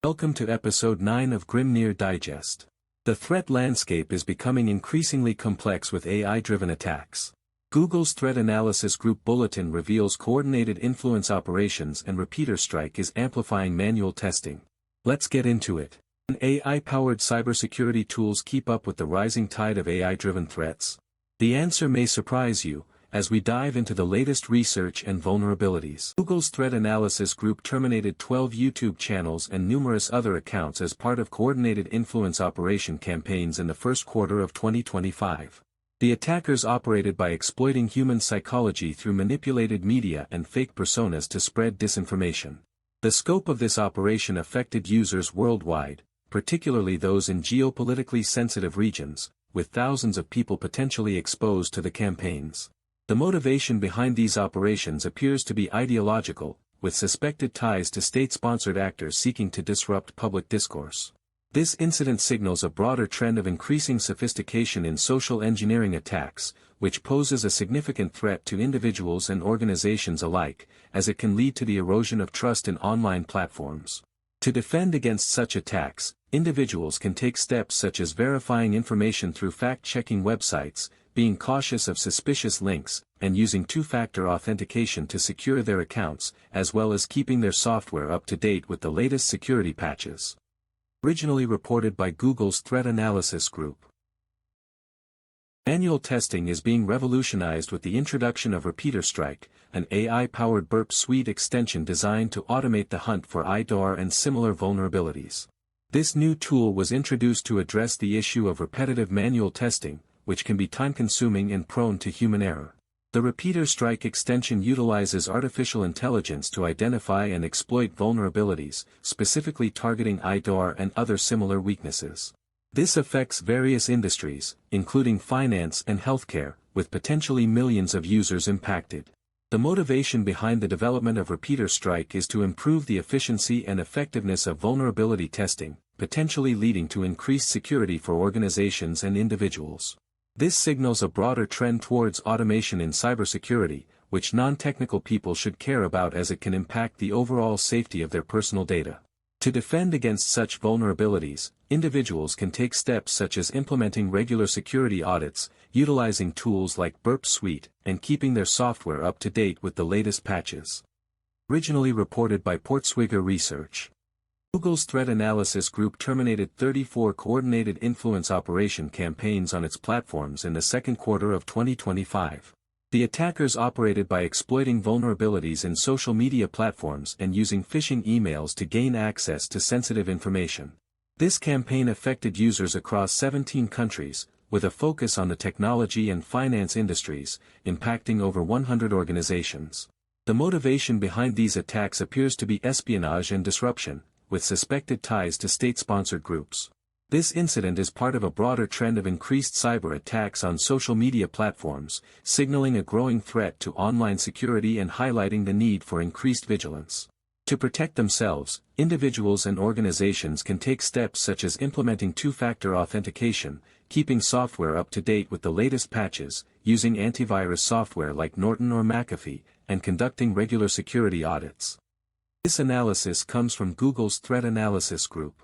Welcome to episode 9 of Grimnir Digest. The threat landscape is becoming increasingly complex with AI-driven attacks. Google's Threat Analysis Group Bulletin reveals coordinated influence operations and repeater strike is amplifying manual testing. Let's get into it. Can AI-powered cybersecurity tools keep up with the rising tide of AI-driven threats? The answer may surprise you, as we dive into the latest research and vulnerabilities. Google's Threat Analysis Group terminated 12 YouTube channels and numerous other accounts as part of coordinated influence operation campaigns in the first quarter of 2025. The attackers operated by exploiting human psychology through manipulated media and fake personas to spread disinformation. The scope of this operation affected users worldwide, particularly those in geopolitically sensitive regions, with thousands of people potentially exposed to the campaigns. The motivation behind these operations appears to be ideological, with suspected ties to state-sponsored actors seeking to disrupt public discourse. This incident signals a broader trend of increasing sophistication in social engineering attacks, which poses a significant threat to individuals and organizations alike, as it can lead to the erosion of trust in online platforms. To defend against such attacks, individuals can take steps such as verifying information through fact-checking websites, being cautious of suspicious links, and using two-factor authentication to secure their accounts, as well as keeping their software up to date with the latest security patches. Originally reported by Google's Threat Analysis Group. Manual testing is being revolutionized with the introduction of Repeater Strike, an AI-powered Burp Suite extension designed to automate the hunt for endorse and similar vulnerabilities. This new tool was introduced to address the issue of repetitive manual testing, which can be time-consuming and prone to human error. The Repeater Strike extension utilizes artificial intelligence to identify and exploit vulnerabilities, specifically targeting endorse and other similar weaknesses. This affects various industries, including finance and healthcare, with potentially millions of users impacted. The motivation behind the development of Repeater Strike is to improve the efficiency and effectiveness of vulnerability testing, potentially leading to increased security for organizations and individuals. This signals a broader trend towards automation in cybersecurity, which non-technical people should care about as it can impact the overall safety of their personal data. To defend against such vulnerabilities, individuals can take steps such as implementing regular security audits, utilizing tools like Burp Suite, and keeping their software up to date with the latest patches. Originally reported by Portswigger Research. Google's Threat Analysis Group terminated 34 coordinated influence operation campaigns on its platforms in the second quarter of 2025. The attackers operated by exploiting vulnerabilities in social media platforms and using phishing emails to gain access to sensitive information. This campaign affected users across 17 countries, with a focus on the technology and finance industries, impacting over 100 organizations. The motivation behind these attacks appears to be espionage and disruption, with suspected ties to state-sponsored groups. This incident is part of a broader trend of increased cyber attacks on social media platforms, signaling a growing threat to online security and highlighting the need for increased vigilance. To protect themselves, individuals and organizations can take steps such as implementing two-factor authentication, keeping software up to date with the latest patches, using antivirus software like Norton or McAfee, and conducting regular security audits. This analysis comes from Google's Threat Analysis Group.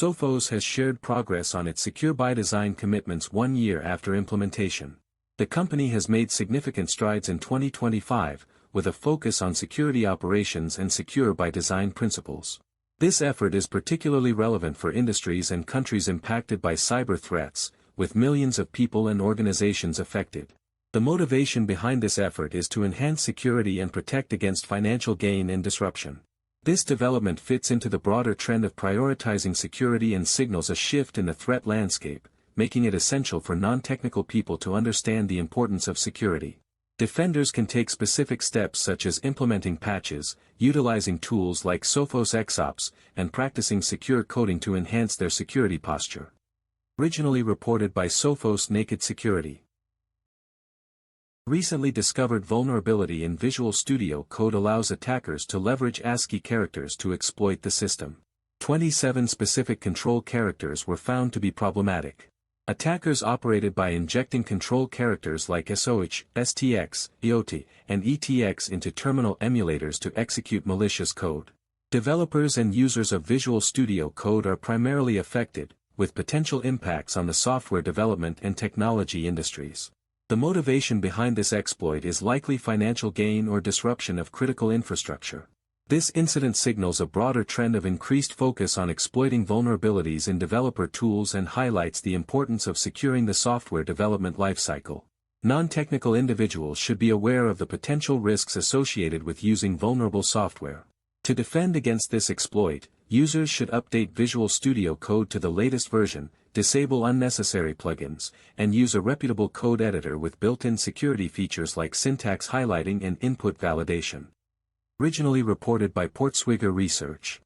Sophos has shared progress on its Secure by Design commitments 1 year after implementation. The company has made significant strides in 2025, with a focus on security operations and Secure by Design principles. This effort is particularly relevant for industries and countries impacted by cyber threats, with millions of people and organizations affected. The motivation behind this effort is to enhance security and protect against financial gain and disruption. This development fits into the broader trend of prioritizing security and signals a shift in the threat landscape, making it essential for non-technical people to understand the importance of security. Defenders can take specific steps such as implementing patches, utilizing tools like Sophos XOps, and practicing secure coding to enhance their security posture. Originally reported by Sophos Naked Security. Recently discovered vulnerability in Visual Studio Code allows attackers to leverage ASCII characters to exploit the system. 27 specific control characters were found to be problematic. Attackers operated by injecting control characters like SOH, STX, EOT, and ETX into terminal emulators to execute malicious code. Developers and users of Visual Studio Code are primarily affected, with potential impacts on the software development and technology industries. The motivation behind this exploit is likely financial gain or disruption of critical infrastructure. This incident signals a broader trend of increased focus on exploiting vulnerabilities in developer tools and highlights the importance of securing the software development lifecycle. Non-technical individuals should be aware of the potential risks associated with using vulnerable software. To defend against this exploit, users should update Visual Studio Code to the latest version, disable unnecessary plugins, and use a reputable code editor with built-in security features like syntax highlighting and input validation. Originally reported by Portswigger Research.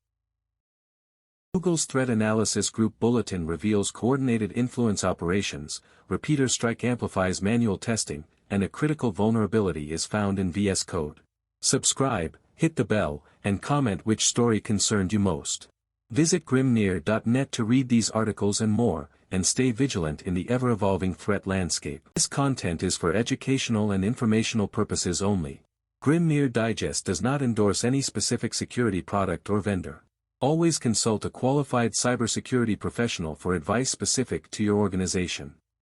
Google's Threat Analysis Group Bulletin reveals coordinated influence operations, repeater strike amplifies manual testing, and a critical vulnerability is found in VS Code. Subscribe, hit the bell, and comment which story concerned you most. Visit Grimnir.net to read these articles and more, and stay vigilant in the ever-evolving threat landscape. This content is for educational and informational purposes only. Grimnir Digest does not endorse any specific security product or vendor. Always consult a qualified cybersecurity professional for advice specific to your organization.